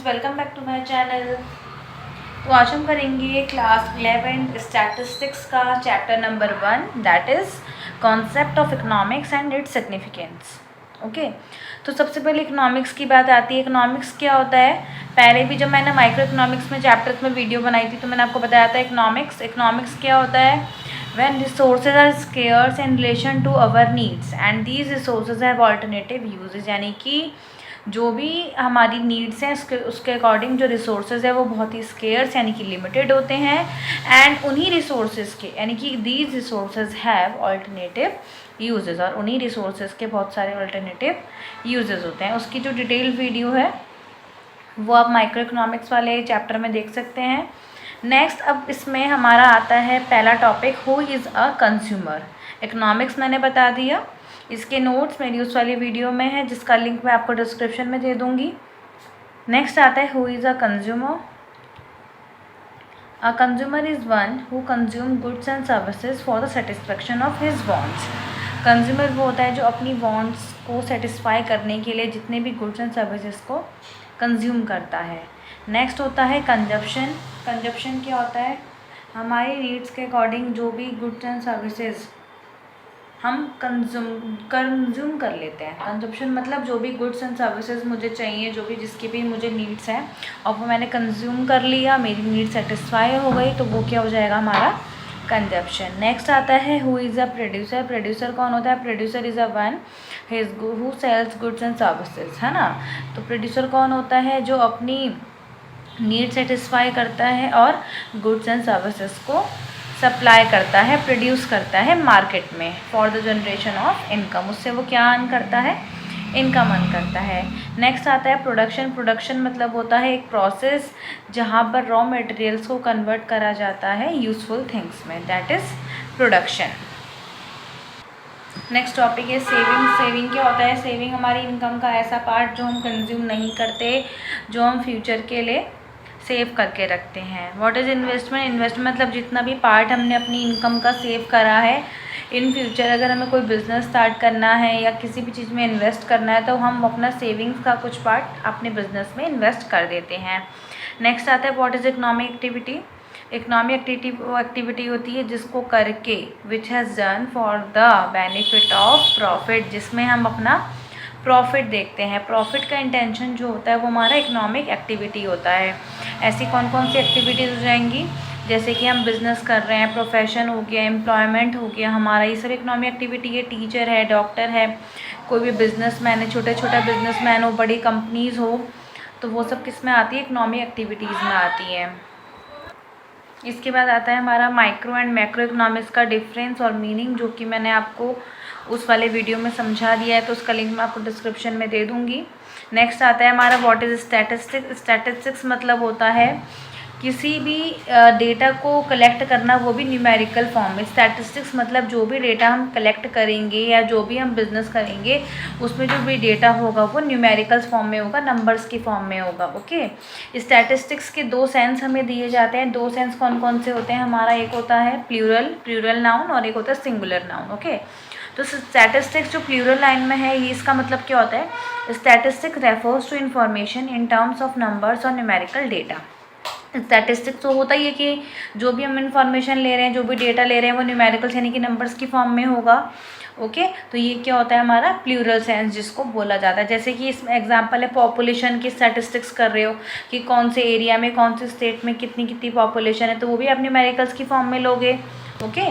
Friends, welcome back to my channel. तो आज हम करेंगे क्लास 11 स्टैटिस्टिक्स का chapter number 1, that is concept of economics and its significance. Okay, तो सबसे पहले इकोनॉमिक्स की बात आती है। इकोनॉमिक्स क्या होता है? पहले भी जब मैंने माइक्रो इकोनॉमिक्स में चैप्टर्स में वीडियो बनाई थी तो मैंने आपको बताया था इकोनॉमिक्स क्या होता है? when resources are scarce in relation to our needs and these resources have alternative uses, यानी कि जो भी हमारी नीड्स हैं उसके अकॉर्डिंग जो रिसोर्सेज है वो बहुत ही स्केयर्स यानी कि लिमिटेड होते हैं। एंड उन्हीं रिसोर्सेज के यानी कि these resources have alternative uses, और उन्हीं रिसोर्सेज के बहुत सारे ऑल्टरनेटिव यूजेस होते हैं। उसकी जो डिटेल वीडियो है वो आप माइक्रो इकोनॉमिक्स वाले चैप्टर में देख सकते हैं। नेक्स्ट, अब इसमें हमारा आता है पहला topic, who is a consumer. Economics मैंने बता दिया, इसके नोट्स मेरी उस वाली वीडियो में है जिसका लिंक मैं आपको डिस्क्रिप्शन में दे दूँगी। नेक्स्ट आता है who is a consumer. A consumer is one who consume goods and services for the satisfaction of his wants. Consumer वो होता है जो अपनी वांट्स को सेटिस्फाई करने के लिए जितने भी गुड्स एंड सर्विसेज को कंज्यूम करता है। नेक्स्ट होता है कंजप्शन। कंजप्शन क्या होता है? हमारी नीड्स के अकॉर्डिंग जो भी गुड्स एंड सर्विसेज हम कंज्यूम कर लेते हैं। कंजप्शन मतलब जो भी गुड्स एंड सर्विसेज मुझे चाहिए, जो भी जिसकी भी मुझे नीड्स हैं और वो मैंने कंज्यूम कर लिया, मेरी नीड सेटिस्फाई हो गई, तो वो क्या हो जाएगा हमारा कंजप्शन। नेक्स्ट आता है who is a producer. Producer कौन होता है? Producer is a one who sells goods and services, है ना। तो प्रोड्यूसर कौन होता है? जो अपनी नीड सेटिस्फाई करता है और गुड्स एंड सर्विसेज को सप्लाई करता है, प्रोड्यूस करता है मार्केट में for the generation of income. उससे वो क्या अर्न करता है? इनकम अर्न करता है। नेक्स्ट आता है प्रोडक्शन। प्रोडक्शन मतलब होता है एक प्रोसेस जहाँ पर रॉ मटेरियल्स को कन्वर्ट करा जाता है यूजफुल थिंग्स में, that is production. Next topic है सेविंग। सेविंग क्या होता है? सेविंग हमारी इनकम का ऐसा पार्ट जो हम कंज्यूम नहीं करते, जो हम फ्यूचर के लिए सेव करके रखते हैं। What is investment? इन्वेस्टमेंट मतलब जितना भी पार्ट हमने अपनी इनकम का सेव करा है, इन फ्यूचर अगर हमें कोई बिज़नेस स्टार्ट करना है या किसी भी चीज़ में इन्वेस्ट करना है तो हम अपना सेविंग्स का कुछ पार्ट अपने बिजनेस में इन्वेस्ट कर देते हैं। नेक्स्ट आता है what is economic activity. Economic activity होती है जिसको करके which has done for the benefit of profit, जिसमें हम अपना प्रॉफिट देखते हैं। प्रॉफिट का इंटेंशन जो होता है वो हमारा इकोनॉमिक एक्टिविटी होता है। ऐसी कौन कौन सी एक्टिविटीज़ हो जाएंगी? जैसे कि हम बिज़नेस कर रहे हैं, प्रोफेशन हो गया, एम्प्लॉयमेंट हो गया, हमारा ये सब इकोनॉमिक एक्टिविटी है। टीचर है, डॉक्टर है, कोई भी बिजनेसमैन है, छोटा बिजनेसमैन हो, बड़ी कंपनीज़ हो, तो वो सब किस में आती है? इकोनॉमिक एक्टिविटीज़ में आती है। इसके बाद आता है हमारा माइक्रो एंड मैक्रो इकोनॉमिक्स का डिफरेंस और मीनिंग, जो कि मैंने आपको उस वाले वीडियो में समझा दिया है, तो उसका लिंक मैं आपको डिस्क्रिप्शन में दे दूँगी। नेक्स्ट आता है हमारा व्हाट इज़ स्टैटिस्टिक्स। स्टैटिस्टिक्स मतलब होता है किसी भी डेटा को कलेक्ट करना, वो भी न्यूमेरिकल फॉर्म में। स्टैटिस्टिक्स मतलब जो भी डेटा हम कलेक्ट करेंगे या जो भी हम बिज़नेस करेंगे उसमें जो भी डेटा होगा वो न्यूमेरिकल्स फॉर्म में होगा, नंबर्स की फॉर्म में होगा। ओके, स्टैटिस्टिक्स के दो सेंस हमें दिए जाते हैं। दो सेंस कौन कौन से होते हैं? हमारा एक होता है प्लूरल नाउन और एक होता है सिंगुलर नाउन। ओके, तो स्टैटिस्टिक्स जो प्लूरल लाइन में है, ये इसका मतलब क्या होता है? Statistics refers to information in terms of numbers और न्यूमेरिकल डेटा। स्टैटिस्टिक्स तो होता ही है कि जो भी हम इन्फॉर्मेशन ले रहे हैं, जो भी डेटा ले रहे हैं, वो न्यूमेरिकल्स यानी कि नंबर्स की फॉर्म में होगा। ओके, तो ये क्या होता है? हमारा प्लूरल सेंस जिसको बोला जाता है। जैसे कि इसमें एग्जांपल है पॉपुलेशन की स्टैटिस्टिक्स कर रहे हो कि कौन से एरिया में, कौन से स्टेट में कितनी कितनी पॉपुलेशन है, तो वो भी आप न्यूमेरिकल्स की फॉर्म में लोगे। ओके,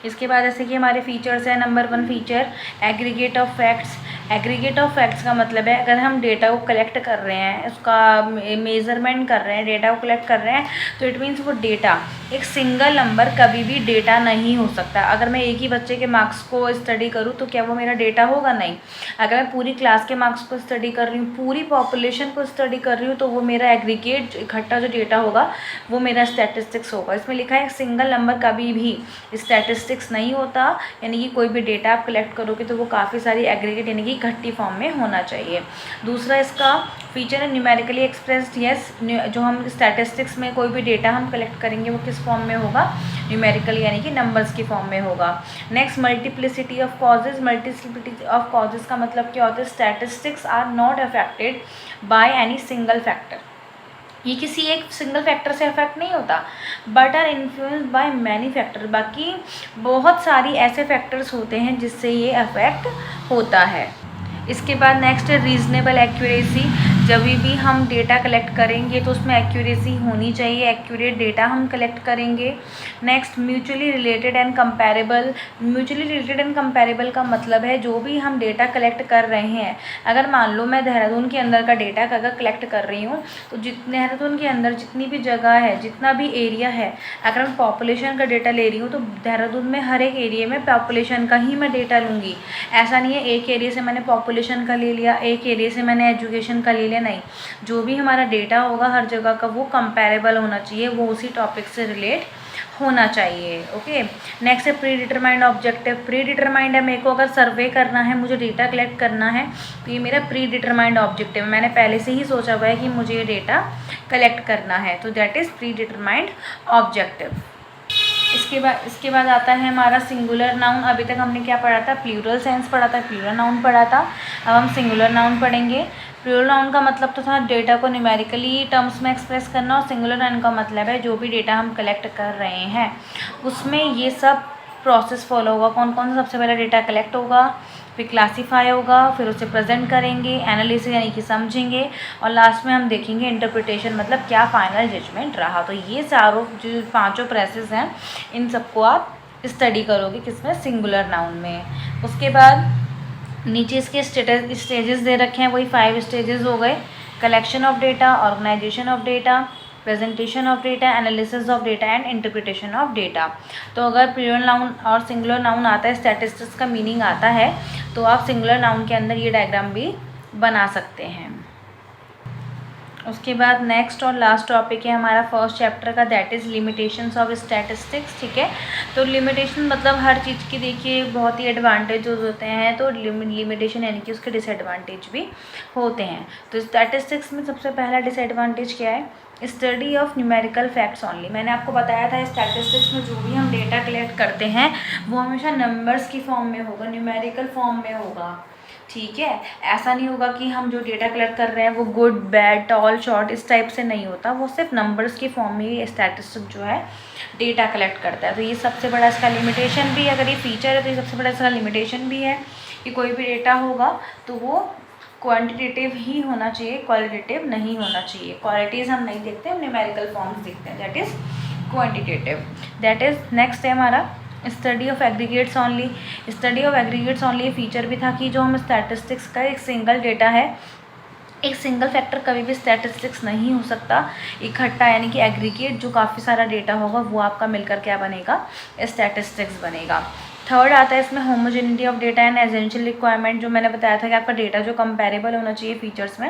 इसके बाद जैसे कि हमारे फीचर्स हैं। Number 1 feature aggregate of facts. Aggregate of facts का मतलब है अगर हम डेटा को कलेक्ट कर रहे हैं, उसका मेज़रमेंट कर रहे हैं, डेटा को कलेक्ट कर रहे हैं, तो इट मीन्स वो डेटा एक सिंगल नंबर कभी भी डेटा नहीं हो सकता। अगर मैं एक ही बच्चे के मार्क्स को स्टडी करूँ तो क्या वो मेरा डेटा होगा? नहीं। अगर मैं पूरी क्लास के मार्क्स को स्टडी कर रही हूँ, पूरी पॉपुलेशन को स्टडी कर रही हूँ, तो वो मेरा एग्रीगेट इकट्ठा जो डेटा होगा वो मेरा स्टैटिस्टिक्स होगा। इसमें लिखा है सिंगल नंबर कभी भी स्टैटिस्टिक्स नहीं होता, यानी कि कोई भी डेटा आप कलेक्ट करोगे तो वो काफ़ी सारी एग्रीगेट यानी कि इकट्ठी फॉर्म में होना चाहिए। दूसरा इसका फीचर है न्यूमेरिकली एक्सप्रेस्ड। यस, जो हम स्टैटिस्टिक्स में कोई भी डेटा हम कलेक्ट करेंगे वो किस फॉर्म में होगा? न्यूमेरिकल यानी कि नंबर्स की फॉर्म में होगा। Next multiplicity of causes. Multiplicity of causes का मतलब क्या होता है? Statistics are not affected by any single factor. ये किसी एक सिंगल फैक्टर से अफेक्ट नहीं होता, but are influenced by many factor. बाकी बहुत सारी ऐसे फैक्टर्स होते हैं जिससे ये अफेक्ट होता है। इसके बाद नेक्स्ट है रीजनेबल एक्यूरेसी। जब भी हम डेटा कलेक्ट करेंगे तो उसमें एक्यूरेसी होनी चाहिए, एक्यूरेट डेटा हम कलेक्ट करेंगे। Next mutually related and comparable. Mutually related and comparable का मतलब है जो भी हम डेटा कलेक्ट कर रहे हैं, अगर मान लो मैं देहरादून के अंदर का डेटा अगर कलेक्ट कर रही हूँ तो देहरादून के अंदर जितनी भी जगह है, जितना भी एरिया है, अगर मैं पॉपुलेशन का डेटा ले रही हूँ तो देहरादून में हर एक एरिया में पॉपुलेशन का ही मैं डेटा लूँगी। ऐसा नहीं है एक एरिया से मैंने पॉपुलेशन का ले लिया, एक एरिया से मैंने एजुकेशन का ले लिया, नहीं। जो भी हमारा डेटा होगा हर जगह का वो कंपैरेबल होना चाहिए, वो उसी टॉपिक से रिलेट होना चाहिए। ओके। नेक्स्ट है pre determined objective. Pre determined है, मेरे को अगर सर्वे करना है, मुझे डेटा कलेक्ट करना है तो ये मेरा प्री डिटरमाइंड ऑब्जेक्टिव है। मैंने पहले से ही सोचा हुआ है कि मुझे ये डेटा कलेक्ट करना है, तो that is pre determined objective. इसके बाद आता है हमारा सिंगुलर नाउन। अभी तक हमने क्या पढ़ा था? प्लूरल सेंस पढ़ा था, प्लूरल नाउन पढ़ा था। अब हम सिंगुलर नाउन पढ़ेंगे। प्लूरल नाउन का मतलब तो था डेटा को न्यूमेरिकली टर्म्स में एक्सप्रेस करना, और सिंगुलर नाउन का मतलब है जो भी डेटा हम कलेक्ट कर रहे हैं उसमें ये सब प्रोसेस फॉलो होगा। कौन कौन सा? सबसे पहले डेटा कलेक्ट होगा, फिर क्लासीफाई होगा, फिर उसे प्रेजेंट करेंगे, एनालिसिस यानी कि समझेंगे, और लास्ट में हम देखेंगे इंटरप्रिटेशन, मतलब क्या फाइनल जजमेंट रहा। तो ये चारों जो पांचों प्रोसेस हैं इन सबको आप स्टडी करोगे किसमें? सिंगुलर नाउन में। उसके बाद नीचे इसके स्टेजेस दे रखे हैं, वही 5 स्टेजेस हो गए। Collection of data, organisation of data, presentation of data, analysis of data and interpretation of data. तो अगर प्लूरल नाउन और सिंगुलर नाउन आता है, स्टैटिस्टिक्स का मीनिंग आता है, तो आप सिंगुलर नाउन के अंदर ये डायग्राम भी बना सकते हैं। उसके बाद नेक्स्ट और लास्ट टॉपिक है हमारा फर्स्ट चैप्टर का, that is limitations of statistics. ठीक है, तो लिमिटेशन मतलब हर चीज़ की देखिए बहुत ही एडवांटेज होते हैं, तो लिमिटेशन यानी कि उसके डिसएडवांटेज भी होते हैं। तो स्टैटिस्टिक्स में सबसे पहला डिसएडवांटेज क्या है? Study of numerical facts only. मैंने आपको बताया था स्टैटिस्टिक्स में जो भी हम डेटा कलेक्ट करते हैं वो हमेशा नंबर्स की फॉर्म में होगा, न्यूमेरिकल फॉर्म में होगा। ठीक है, ऐसा नहीं होगा कि हम जो डेटा कलेक्ट कर रहे हैं वो गुड, बैड, टॉल, शॉर्ट इस टाइप से नहीं होता, वो सिर्फ नंबर्स की फॉर्म में ही स्टैटिस्टिक्स जो है डेटा कलेक्ट करता है। तो ये सबसे बड़ा इसका लिमिटेशन भी है। अगर ये फीचर है तो ये सबसे बड़ा इसका लिमिटेशन भी है कि कोई भी डेटा होगा तो वो क्वांटिटेटिव ही होना चाहिए, क्वालिटेटिव नहीं होना चाहिए। क्वालिटीज़ हम नहीं देखते, हम न्यूमेरिकल फॉर्म्स देखते हैं, that is quantitative. That is next है हमारा study of aggregates only. Study of aggregates only feature भी था कि जो हम स्टैटिस्टिक्स का एक सिंगल डेटा है, एक सिंगल फैक्टर कभी भी स्टैटिस्टिक्स नहीं हो सकता, इकट्ठा यानी कि एग्रीगेट जो काफ़ी सारा डेटा होगा वो आपका मिलकर क्या बनेगा? स्टैटिस्टिक्स बनेगा। थर्ड आता है इसमें homogeneity of data and essential requirement. जो मैंने बताया था कि आपका डेटा जो कंपैरेबल होना चाहिए फीचर्स में।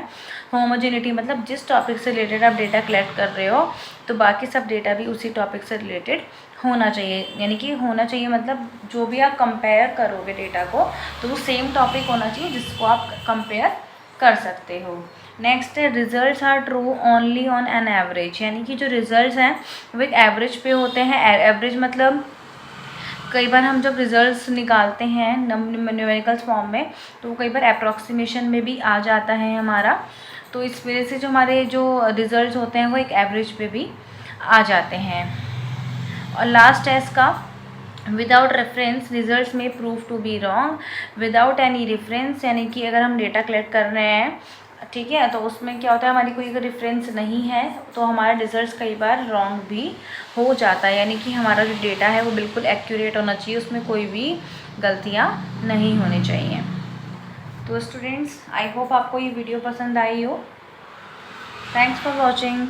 होमोजेनिटी मतलब जिस टॉपिक से रिलेटेड आप डेटा कलेक्ट कर रहे हो तो बाकी सब डेटा भी उसी टॉपिक से रिलेटेड होना चाहिए, यानी कि होना चाहिए मतलब जो भी आप कंपेयर करोगे डेटा को तो वो सेम टॉपिक होना चाहिए जिसको आप कंपेयर कर सकते हो। नेक्स्ट है results are true only on an average, यानी कि जो रिजल्ट्स हैं वो एक एवरेज पे होते हैं। एवरेज मतलब कई बार हम जब रिजल्ट्स निकालते हैं न्यूमेरिकल फॉर्म में तो वो कई बार अप्रॉक्सीमेशन में भी आ जाता है हमारा, तो इस वजह से जो हमारे जो रिजल्ट्स होते हैं वो एक एवरेज पे भी आ जाते हैं। और लास्ट है इसका विदाउट रेफरेंस रिजल्ट्स में prove to be wrong. Without any reference यानी कि अगर हम डेटा कलेक्ट कर रहे हैं, ठीक है, तो उसमें क्या होता है हमारी कोई अगर रेफरेंस नहीं है तो हमारा रिजल्ट्स कई बार रॉन्ग भी हो जाता है, यानी कि हमारा जो डेटा है वो बिल्कुल एक्यूरेट होना चाहिए, उसमें कोई भी गलतियाँ नहीं होनी चाहिए। तो स्टूडेंट्स आई होप आपको ये वीडियो पसंद आई हो। Thanks for watching.